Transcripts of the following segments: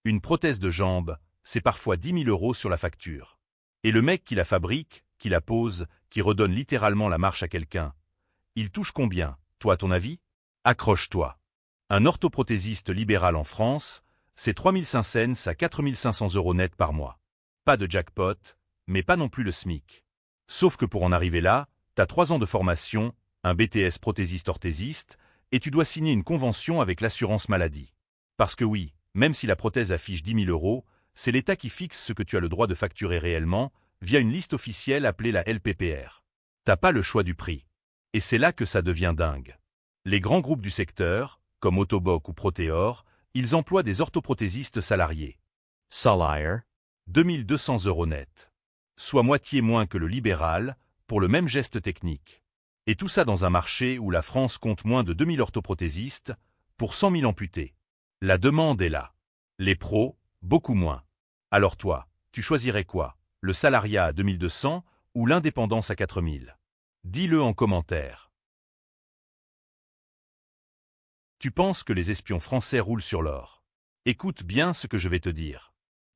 Une prothèse de jambe, c'est parfois 10 000 € sur la facture. Et le mec qui la fabrique, qui la pose, qui redonne littéralement la marche à quelqu'un, il touche combien, toi à ton avis? Accroche-toi. Un orthoprothésiste libéral en France, c'est 3 500 à 4 500 € net par mois. Pas de jackpot, mais pas non plus le SMIC. Sauf que pour en arriver là, t'as 3 ans de formation, un BTS prothésiste-orthésiste, et tu dois signer une convention avec l'assurance maladie. Parce que oui, même si la prothèse affiche 10 000 €, c'est l'État qui fixe ce que tu as le droit de facturer réellement, via une liste officielle appelée la LPPR. T'as pas le choix du prix. Et c'est là que ça devient dingue. Les grands groupes du secteur, comme Autoboc ou Proteor, ils emploient des orthoprothésistes salariés. Salaire. 2 200 € net. Soit moitié moins que le libéral, pour le même geste technique. Et tout ça dans un marché où la France compte moins de 2000 orthoprothésistes, pour 100 000 amputés. La demande est là. Les pros, beaucoup moins. Alors toi, tu choisirais quoi? Le salariat à 2200 ou l'indépendance à 4000? Dis-le en commentaire. Tu penses que les espions français roulent sur l'or? Écoute bien ce que je vais te dire.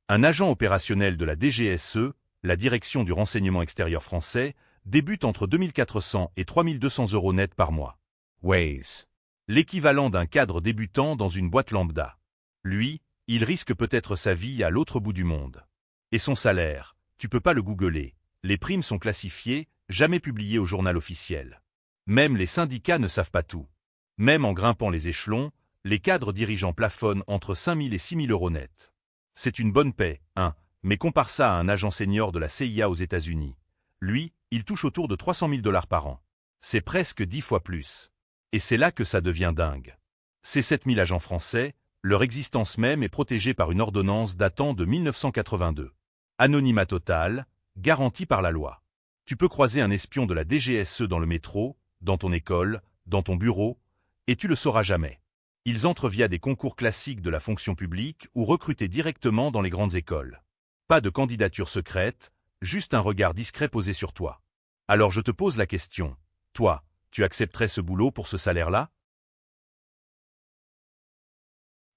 Un agent opérationnel de la DGSE, la Direction du renseignement extérieur français, débute entre 2400 et 3200 € net par mois. Ways. L'équivalent d'un cadre débutant dans une boîte lambda. Lui, il risque peut-être sa vie à l'autre bout du monde. Et son salaire, tu peux pas le googler. Les primes sont classifiées, jamais publiées au journal officiel. Même les syndicats ne savent pas tout. Même en grimpant les échelons, les cadres dirigeants plafonnent entre 5 000 et 6 000 € net. C'est une bonne paie, hein, mais compare ça à un agent senior de la CIA aux États-Unis. Lui, il touche autour de 300 000 $ par an. C'est presque 10 fois plus. Et c'est là que ça devient dingue. Ces 7000 agents français, leur existence même est protégée par une ordonnance datant de 1982. Anonymat total, garanti par la loi. Tu peux croiser un espion de la DGSE dans le métro, dans ton école, dans ton bureau, et tu le sauras jamais. Ils entrent via des concours classiques de la fonction publique ou recrutés directement dans les grandes écoles. Pas de candidature secrète, juste un regard discret posé sur toi. Alors je te pose la question, toi, tu accepterais ce boulot pour ce salaire-là?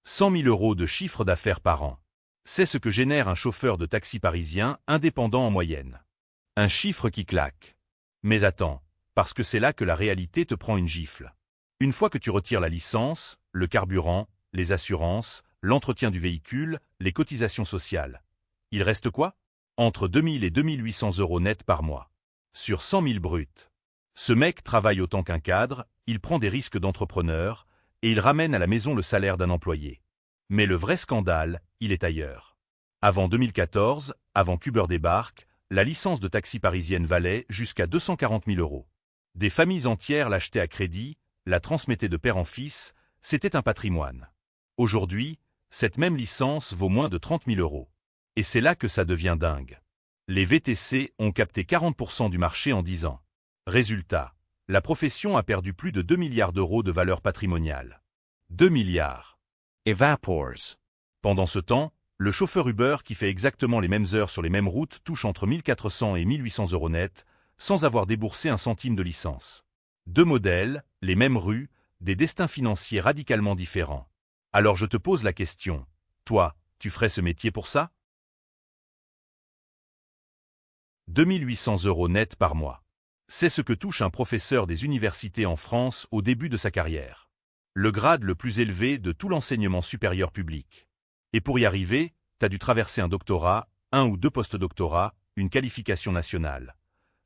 100 000 € de chiffre d'affaires par an. C'est ce que génère un chauffeur de taxi parisien indépendant en moyenne. Un chiffre qui claque. Mais attends, parce que c'est là que la réalité te prend une gifle. Une fois que tu retires la licence, le carburant, les assurances, l'entretien du véhicule, les cotisations sociales. Il reste quoi? Entre 2000 et 2800 € net par mois. Sur 100 000 bruts. Ce mec travaille autant qu'un cadre, il prend des risques d'entrepreneur, et il ramène à la maison le salaire d'un employé. Mais le vrai scandale, il est ailleurs. Avant 2014, avant qu'Uber débarque, la licence de taxi parisienne valait jusqu'à 240 000 €. Des familles entières l'achetaient à crédit, la transmettaient de père en fils, c'était un patrimoine. Aujourd'hui, cette même licence vaut moins de 30 000 €. Et c'est là que ça devient dingue. Les VTC ont capté 40% du marché en 10 ans. Résultat, la profession a perdu plus de 2 milliards € de valeur patrimoniale. 2 milliards. Evapors. Pendant ce temps, le chauffeur Uber qui fait exactement les mêmes heures sur les mêmes routes touche entre 1400 et 1800 € net, sans avoir déboursé un centime de licence. Deux modèles, les mêmes rues, des destins financiers radicalement différents. Alors je te pose la question, toi, tu ferais ce métier pour ça? 2 800 € net par mois. C'est ce que touche un professeur des universités en France au début de sa carrière. Le grade le plus élevé de tout l'enseignement supérieur public. Et pour y arriver, t'as dû traverser un doctorat, un ou deux post-doctorats, une qualification nationale.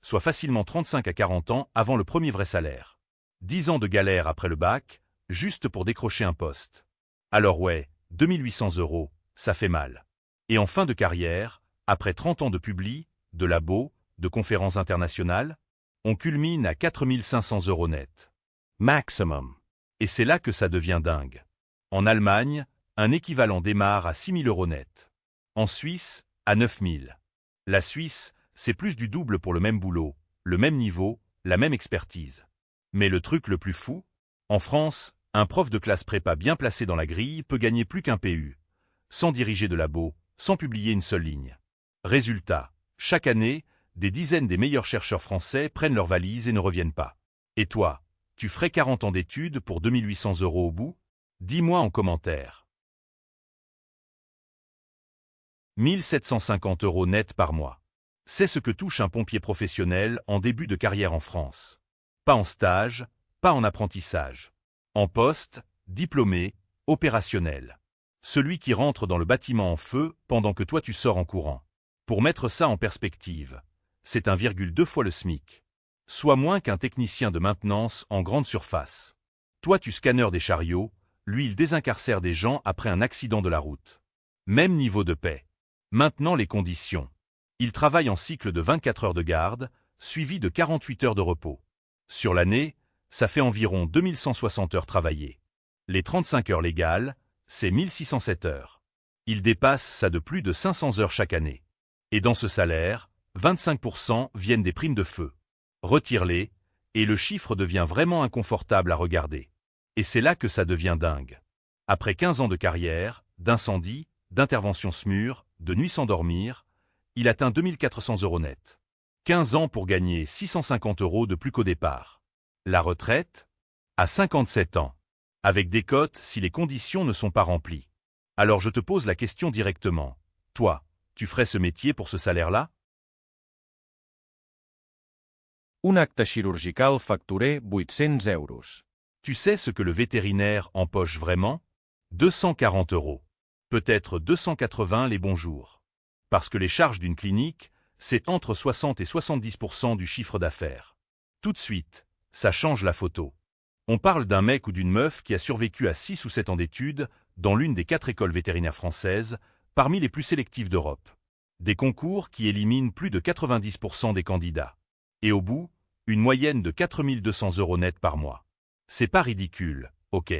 Soit facilement 35 à 40 ans avant le premier vrai salaire. 10 ans de galère après le bac, juste pour décrocher un poste. Alors ouais, 2 800 €, ça fait mal. Et en fin de carrière, après 30 ans de publi, de labo, de conférences internationales, on culmine à 4 500 € net. Maximum. Et c'est là que ça devient dingue. En Allemagne, un équivalent démarre à 6 000 € net. En Suisse, à 9 000. La Suisse, c'est plus du double pour le même boulot, le même niveau, la même expertise. Mais le truc le plus fou, en France, un prof de classe prépa bien placé dans la grille peut gagner plus qu'un PU, sans diriger de labo, sans publier une seule ligne. Résultat, chaque année, des dizaines des meilleurs chercheurs français prennent leurs valises et ne reviennent pas. Et toi, tu ferais 40 ans d'études pour 2 800 € au bout? Dis-moi en commentaire. 1 750 € net par mois. C'est ce que touche un pompier professionnel en début de carrière en France. Pas en stage, pas en apprentissage. En poste, diplômé, opérationnel. Celui qui rentre dans le bâtiment en feu pendant que toi tu sors en courant. Pour mettre ça en perspective, c'est 1,2 fois le SMIC. Soit moins qu'un technicien de maintenance en grande surface. Toi tu scanneurs des chariots, lui il désincarcère des gens après un accident de la route. Même niveau de paie. Maintenant les conditions. Il travaille en cycle de 24 heures de garde, suivi de 48 heures de repos. Sur l'année, ça fait environ 2160 heures travaillées. Les 35 heures légales, c'est 1607 heures. Il dépasse ça de plus de 500 heures chaque année. Et dans ce salaire, 25% viennent des primes de feu. Retire-les, et le chiffre devient vraiment inconfortable à regarder. Et c'est là que ça devient dingue. Après 15 ans de carrière, d'incendie, d'intervention SMUR, de nuit sans dormir, il atteint 2400 € net. 15 ans pour gagner 650 € de plus qu'au départ. La retraite? À 57 ans. Avec des cotes si les conditions ne sont pas remplies. Alors je te pose la question directement. Toi, tu ferais ce métier pour ce salaire-là? Un acte chirurgical facturé 800 €. Tu sais ce que le vétérinaire empoche vraiment? 240 €. Peut-être 280 les bons jours. Parce que les charges d'une clinique, c'est entre 60 et 70% du chiffre d'affaires. Tout de suite, ça change la photo. On parle d'un mec ou d'une meuf qui a survécu à 6 ou 7 ans d'études dans l'une des 4 écoles vétérinaires françaises, parmi les plus sélectives d'Europe. Des concours qui éliminent plus de 90% des candidats. Et au bout, une moyenne de 4200 € net par mois. C'est pas ridicule, ok.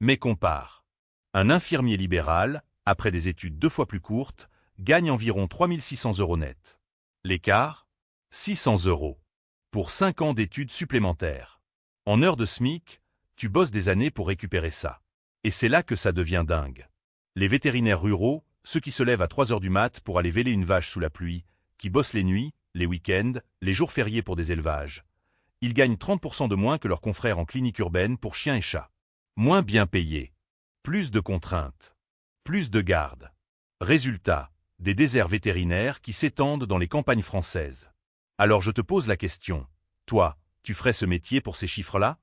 Mais compare. Un infirmier libéral, après des études 2 fois plus courtes, gagne environ 3600 € net. L'écart? 600 €. Pour 5 ans d'études supplémentaires. En heure de SMIC, tu bosses des années pour récupérer ça. Et c'est là que ça devient dingue. Les vétérinaires ruraux, ceux qui se lèvent à 3 heures du mat pour aller véler une vache sous la pluie, qui bossent les nuits, les week-ends, les jours fériés pour des élevages. Ils gagnent 30% de moins que leurs confrères en clinique urbaine pour chiens et chats. Moins bien payés. Plus de contraintes. Plus de gardes. Résultat, des déserts vétérinaires qui s'étendent dans les campagnes françaises. Alors je te pose la question. Toi, tu ferais ce métier pour ces chiffres-là?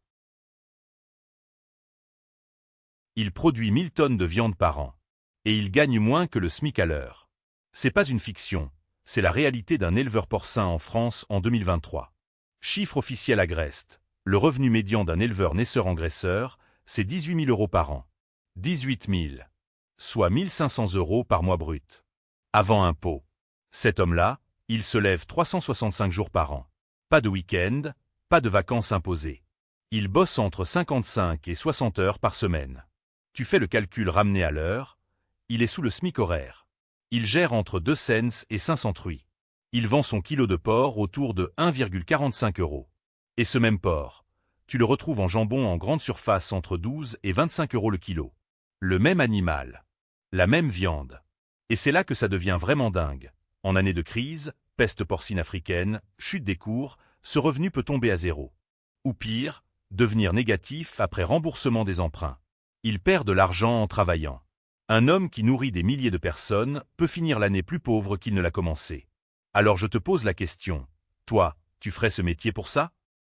Il produit 1000 tonnes de viande par an. Et il gagne moins que le SMIC à l'heure. C'est pas une fiction, c'est la réalité d'un éleveur porcin en France en 2023. Chiffre officiel Agreste. Le revenu médian d'un éleveur naisseur-engraisseur, c'est 18 000 € par an. 18 000. Soit 1500 € par mois brut. Avant impôt. Cet homme-là, il se lève 365 jours par an. Pas de week-end, pas de vacances imposées. Il bosse entre 55 et 60 heures par semaine. Tu fais le calcul ramené à l'heure, il est sous le SMIC horaire. Il gère entre 2 cents et 500 truies. Il vend son kilo de porc autour de 1,45 €. Et ce même porc, tu le retrouves en jambon en grande surface entre 12 et 25 € le kilo. Le même animal. La même viande. Et c'est là que ça devient vraiment dingue. En année de crise, peste porcine africaine, chute des cours, ce revenu peut tomber à zéro. Ou pire, devenir négatif après remboursement des emprunts. Il perd de l'argent en travaillant. Un homme qui nourrit des milliers de personnes peut finir l'année plus pauvre qu'il ne l'a commencé. Alors je te pose la question. Toi, tu ferais ce métier pour ça?